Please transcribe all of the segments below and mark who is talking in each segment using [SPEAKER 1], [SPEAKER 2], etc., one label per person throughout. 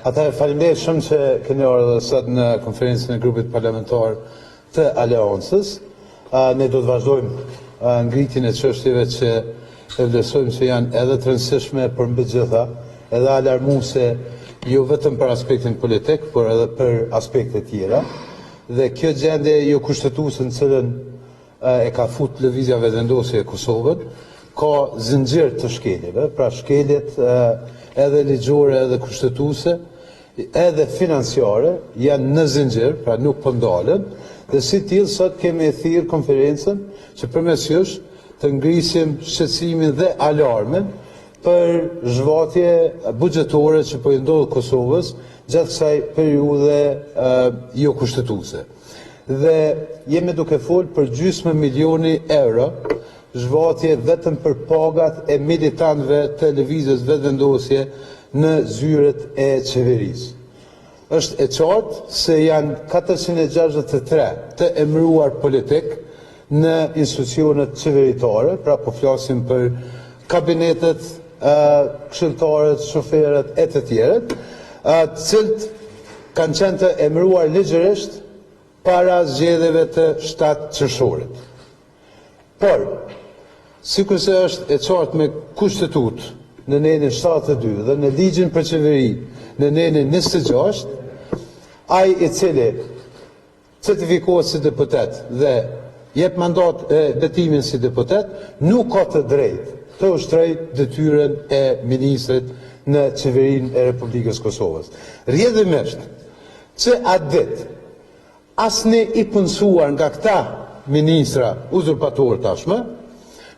[SPEAKER 1] Atëherë faleminderit shumë që keni ardhur edhe sot në konferencën e grupit parlamentar të Aleancës. Ne do të vazhdojmë ngritjen e çështjeve që e vlerësojmë se janë edhe të rëndësishme për mbi gjitha, edhe alarmuese jo vetëm për aspektin politik, por edhe për aspekte tjera. Dhe kjo gjendje jo kushtetuese në cilën e ka fut lëvizja vetëvendosje e Kosovën, ka zinxhir të shkeljeve, pra shkeljet edhe ligjore edhe kushtetuese, edhe financiare janë në zinxhir, pra nuk po ndalen, dhe si tillë sot kemi thirrë konferencën që përmes jush të ngrisim shqetësimin dhe alarmin për zhvatje buxhetore që po i ndodh Kosovës gjatë kësaj periudhe jo kushtetuese. Dhe jemi duke folur për gjysmë milioni euro zhvatje vetëm për pagat e militantëve të lëvizjes vetëvendosje në zyret e qeverisë. Është e qartë se janë 463 të emëruar politik në institucionet qeveritare, pra po flasim për kabinetet, këshilltarët, shoferët e të tjerët, të cilët kanë qenë të emëruar ligjërisht para zgjedhjeve të 7 qershorit. Por, sikurse është e qartë me kushtetut në nenin 72 dhe në ligjin për qeveri në nenin 26, ai i cili certifikohet si deputet dhe jep mandat betimin si deputet, nuk ka të drejtë të ushtrojë detyrën e ministrit në qeverinë e Republikës Kosovës. Rrjedhimisht që atë ditë asnjë i punësuar nga këta ministra uzurpator tashmë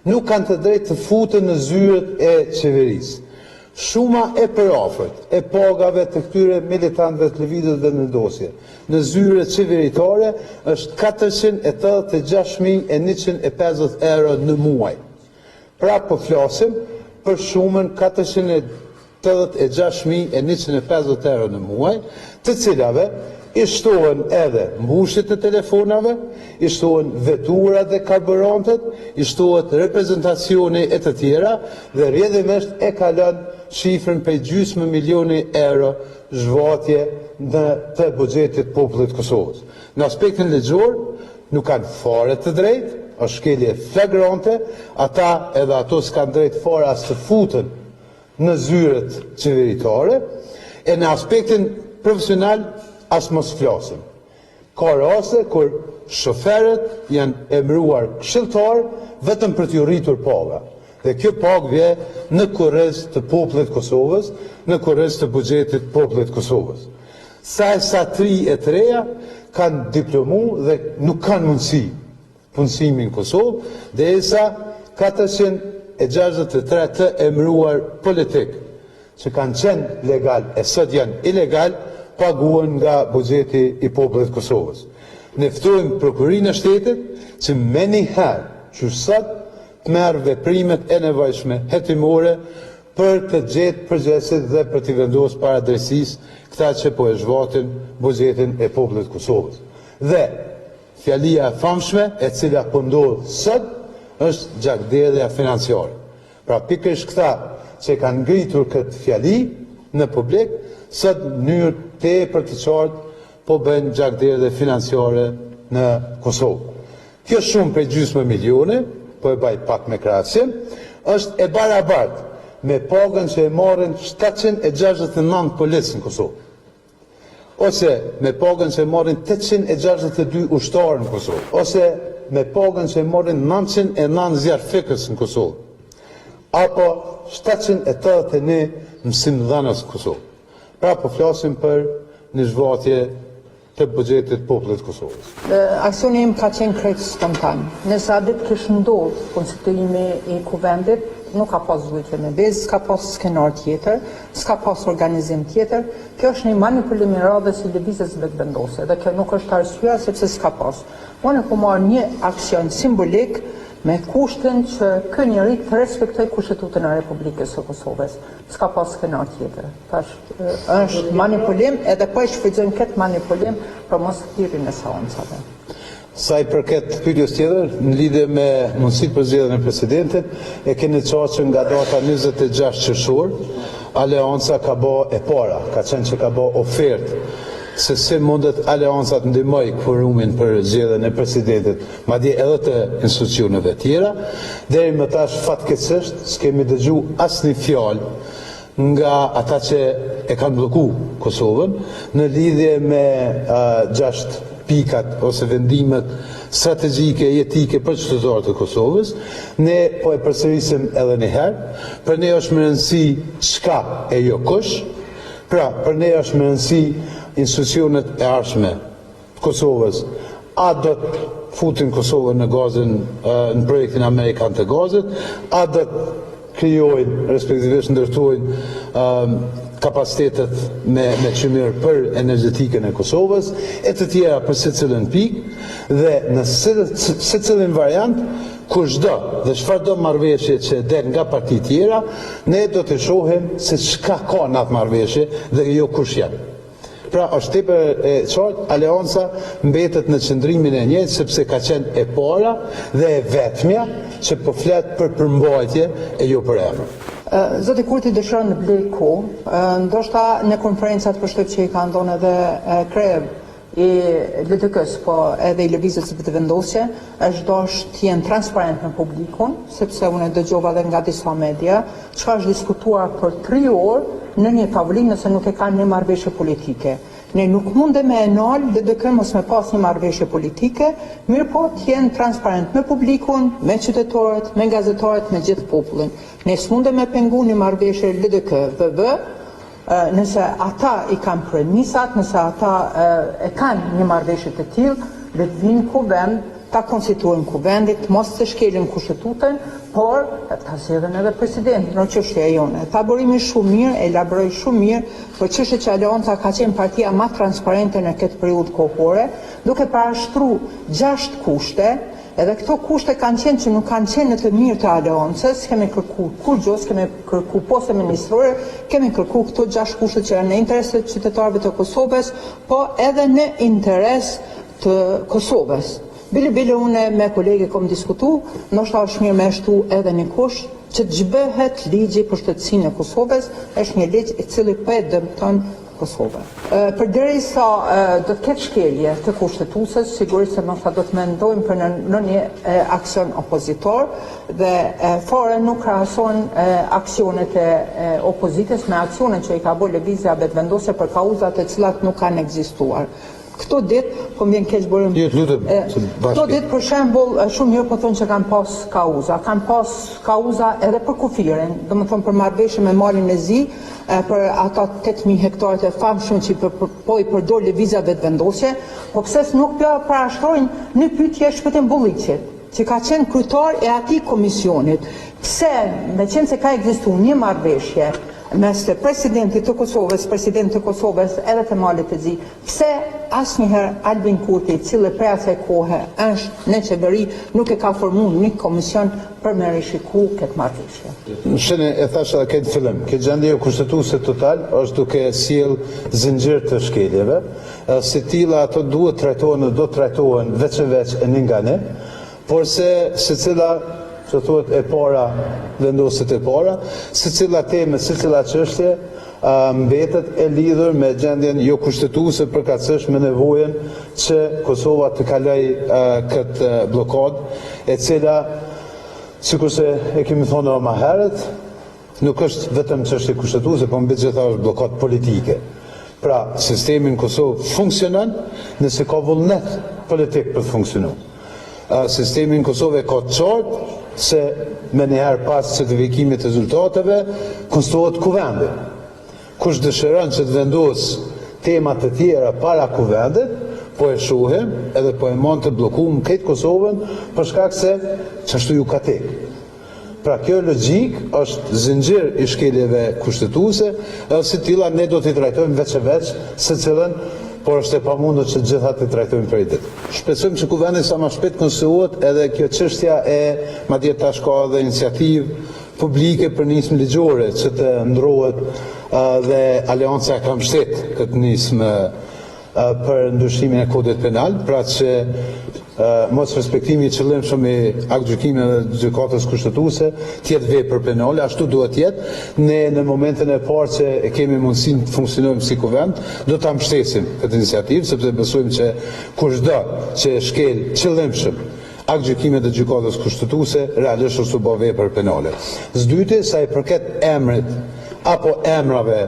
[SPEAKER 1] nuk kanë të drejtë të futen në zyret e qeverisë. Shuma e përafërt e pagave të këtyre militantëve të lëvizjes vetëvendosje në zyret qeveritare është 486.150 euro në muaj. Pra po flasim për shumën 486.150 euro në muaj, të cilave i shtohen edhe mbushjet e telefonave, i shtohen veturat dhe karburantet, i shtohet reprezentacioni e të tjera dhe rrjedhimisht e kalon shifrën për gjysmë milioni euro zhvatje në të buxhetit popullit Kosovës. Në aspektin ligjor nuk kanë fare të drejtë, është shkelje flagrante, ata edhe ato s'kan drejtë fare as të futen në zyret qeveritare, e në aspektin profesional as mos flasim. Ka raste kur shoferët janë emëruar këshilltar vetëm për t'ju rritur paga. Dhe kjo pagë vjen në kurriz të popullit Kosovës, në kurriz të buxhetit popullit Kosovës. Sa tri e të reja kanë diplomu dhe nuk kanë mundësi punësimi në Kosovë, derisa 463 të emëruar politik që kanë qenë legal e sot janë ilegal, paguhen nga buxheti i popullit Kosovës. Ne ftojmë Prokurinë e Shtetit që me njëherë që sot të merë veprimet e nevojshme hetimore për të gjetë përgjegjësit dhe për t'i vendosur para drejtësisë këta që po e zhvatin buxhetin e popullit Kosovës. Dhe fjalia e famshme e cila po ndodh sot është gjakderdhja financiare. Pra pikërisht këta që kanë ngritur këtë fjali në publik, sot në mënyrë tepër të qartë po bëjnë gjakderdhje financiare në Kosovë. Kjo shumë për gjysmë milione, po e baj pak me krahasim, është e barabartë me pagën që e marrin 769 policë në Kosovë. Ose me pagën që e marrin 862 ushtarë në Kosovë. Ose me pagën që e marrin 909 zjarfikës në Kosovë. Apo 781 mësimdhënës në Kosovë. Pra po flasim për një zhvatje të buxhetit popullit Kosovës.
[SPEAKER 2] Aksioni im ka qenë krejt spontan. Nëse a ditë kishë ndodhur konstituimi i kuvendit, nuk ka pas zgjidhje me bezë, s'ka pas skenar tjetër, s'ka pas organizim tjetër. Kjo është një manipulim i radhës i lëvizjes vetëvendosje dhe kjo nuk është arsyeja sepse s'ka pas. Unë po marr një aksion simbolik me kushtin që ky njeri të respektoj kushtetutën e Republikës së Kosovës. S'ka pas skenar tjetër. Tash është manipulim edhe po e shfrytëzojmë këtë manipulim për mos thirrjen e seancave.
[SPEAKER 1] Sa i përket pyetjes tjetër, në lidhje me mundësitë për zgjedhjen e presidentit, e keni qartë që nga data 26 qershor Aleanca ka bo e para, ka qenë që ka bo ofertë se si mundet aleancat ndihmoj forumin për zgjedhjen e presidentit, madje edhe të institucioneve tjera. Deri më tash fatkeqësisht s'kemi dëgju asnjë fjalë nga ata që e kanë blloku Kosovën në lidhje me 6 pikat ose vendimet strategjike jetike për qytetarët e Kosovës. Ne po e përsërisim edhe një herë, për ne është më rëndësi çka e jo kush. Pra, për ne është më rëndësi institucionet e arshme të Kosovës, a do të futin Kosovën në gazin, në projektin Amerikan të gazit, a do të krijojnë, respektivisht ndërtojnë kapacitetet me çmir për energjetikën e Kosovës, e të tjera për secilën pikë dhe në secilin variant kushdo dhe çfarëdo marrëveshje që del nga parti tjera, ne do të shohim se çka ka në atë marrëveshje dhe jo kush janë. Pra është tepër e qartë, Aleanca mbetet në qëndrimin e njëjtë sepse ka qenë e para dhe e vetmja që po flet për përmbajtje e jo për emër.
[SPEAKER 2] Zoti Kurti dëshiron të blej kohë, ndoshta në konferencat përshtyp që i ka ndonë edhe kreu i LDK-s, po edhe i lëvizjes së vetëvendosje, është dashur të jenë transparent me publikun, sepse unë dëgjova edhe nga disa media, çka është diskutuar për 3 orë në një tavolinë nëse nuk e kanë një marrëveshje politike. Ne nuk mundem e nal LDK mos me pas një marrëveshje politike, mirë po të jenë transparent me publikun, me qytetarët, me gazetarët, me gjithë popullin. Ne s'mundem me pengu një marrëveshje LDK-VB, nëse ata i kanë premisat, nëse ata e kanë një marrëveshje të tillë, dhe të vinë kuvend, ta konstituojnë kuvendit, mos të shkelin kushtetutën, por ta sjellin edhe presidentin në çështja jone. Taborimi shumë mirë, elaboroi shumë mirë, për çështje që Aleanca ka qenë partia më transparente në këtë periudhë kohore, duke parashtruar 6 kushte. Edhe këto kushte kanë qenë që nuk kanë qenë në të mirë të Aleancës, kemi kërku kur gjos, kemi kërku poste ministrore, kemi kërku këto 6 kushte që janë në interes të qytetarëve të Kosovës, po edhe në interes të Kosovës. Bile une me kolege kom diskutu, ndoshta është mirë me shtu edhe një kusht që të zhbehet ligji për shtetësinë e Kosovës, është një ligj i cili po e dëmton Kosovën. Përderisa do të ketë shkelje të kushtetuesës, sigurisht se ndoshta do të mendojmë për në një aksion opozitor dhe fare nuk krahason aksionet e opozitës me aksionet që i ka bërë lëvizja vetëvendosje për kauzat e cilat nuk kanë ekzistuar. Këto ditë, po më vjen keq bërim. Këto ditë për shembull, shumë mirë po thonë që kanë pas kauza. Kanë pas kauza edhe për kufirin, domethënë për marrëveshje me malin e zi, për ata 8000 hektarët e famshëm që po i përdor lëvizja vetëvendosje, po pse nuk parashtrojnë një pyetje Shpëtim Bulliqit, që ka qenë kryetar e atij komisionit. Pse, meqense se ka ekzistuar një marrëveshje mes të presidentit të Kosovës edhe të malit të zi, pse asnjëherë Albin Kurti, i cili prej asaj kohe është në qeveri, nuk e ka formuar një komision për me rishiku këtë marrëveshje.
[SPEAKER 1] Shene e thash edhe këtë fillim, këtë gjendje kushtetuese total është duke sjell zinxhir të shkeljeve, si tilla ato do trajtohen veç e veç e një nga ne, por se secila që thuhet e para, vendoset e para, secila temë, secila çështje mbetet e lidhur me gjendjen jo kushtetuese përkatësisht me nevojën që Kosova të kaloj këtë blokadë, e cila, sikurse e kemi thonë më herët, nuk është vetëm çështje kushtetuese, por mbi gjitha është blokadë politike. Pra, sistemi në Kosovë funksionon nëse ka vullnet politik për të funksionuar. Sistemi në Kosovë ka të qartë se me njëherë pas certifikimit të rezultateve konstruohet kuvendi. Kush dëshiron që të vendos temat të tjera para kuvendit, po e shohim edhe po e mund të bllokuar këtë Kosovën për shkak se çashtu ju ka tek. Pra kjo logjik është zinxhir i shkeljeve kushtetuese, edhe si tilla ne do t'i trajtojmë veç e veç secilën, por është e pamundur që gjitha të trajtojmë për i ditë. Shpresojmë që kuvendi sa më shpejt konstruohet edhe kjo çështja e madje tash ka edhe iniciativë publike për nismë ligjore që të ndrohet dhe Aleanca ka mbështet këtë nismë për ndryshimin e kodit penal, pra që mos respektimi I qëllimshëm I aktgjykimeve të gjykatës kushtetuese të jetë vepër penale, ashtu duhet të jetë. Ne në momentin e parë që e kemi mundësinë të funksionojmë si kuvend, do ta mbështesim këtë iniciativë, sepse besojmë që kushdo që shkel qëllimshëm aktgjykimet e gjykatës kushtetuese realisht është të bëjë vepër penale. Së sa I përket emrit apo emrave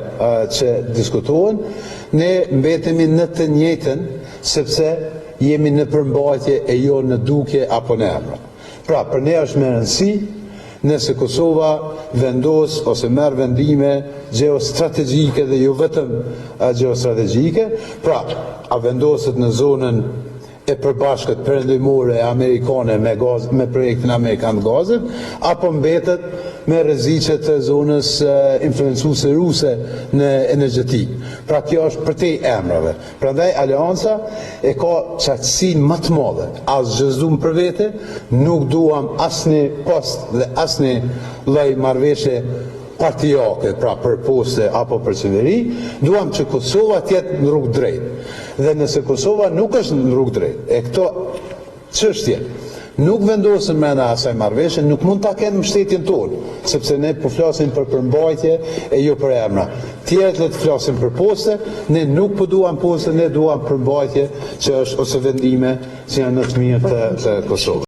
[SPEAKER 1] që diskutohen, ne mbetemi në të njëjtën, sepse jemi në përmbajtje e jo në dukje apo në emra. Pra, për ne është me rëndësi nëse Kosova vendos ose merr vendime geostrategjike dhe jo vetëm geostrategjike, pra, a vendoset në zonën e përbashkët perëndimore amerikane me projektin Amerikan të gazit, apo mbetet me rreziqet e zonës influencuese ruse në energjetik. Pra kjo është për te emrave. Prandaj Aleanca e ka qartësinë më të madhe. As gjëzdum për vete, nuk duam asnjë post dhe asnjë lloj marrëveshje partijake, pra për poste apo për qeveri, duam që Kosova të jetë në rrugë drejt. Dhe nëse Kosova nuk është në rrugë drejt, e këto çështje nuk vendosen me në asaj marrëveshje, nuk mund ta kenë mbështetjen tonë, sepse ne po flasim për përmbajtje e jo për emra. Tjerët le të flasin për poste, ne nuk po duam poste, ne duam përmbajtje që është ose vendime që janë në të mirë të Kosovës.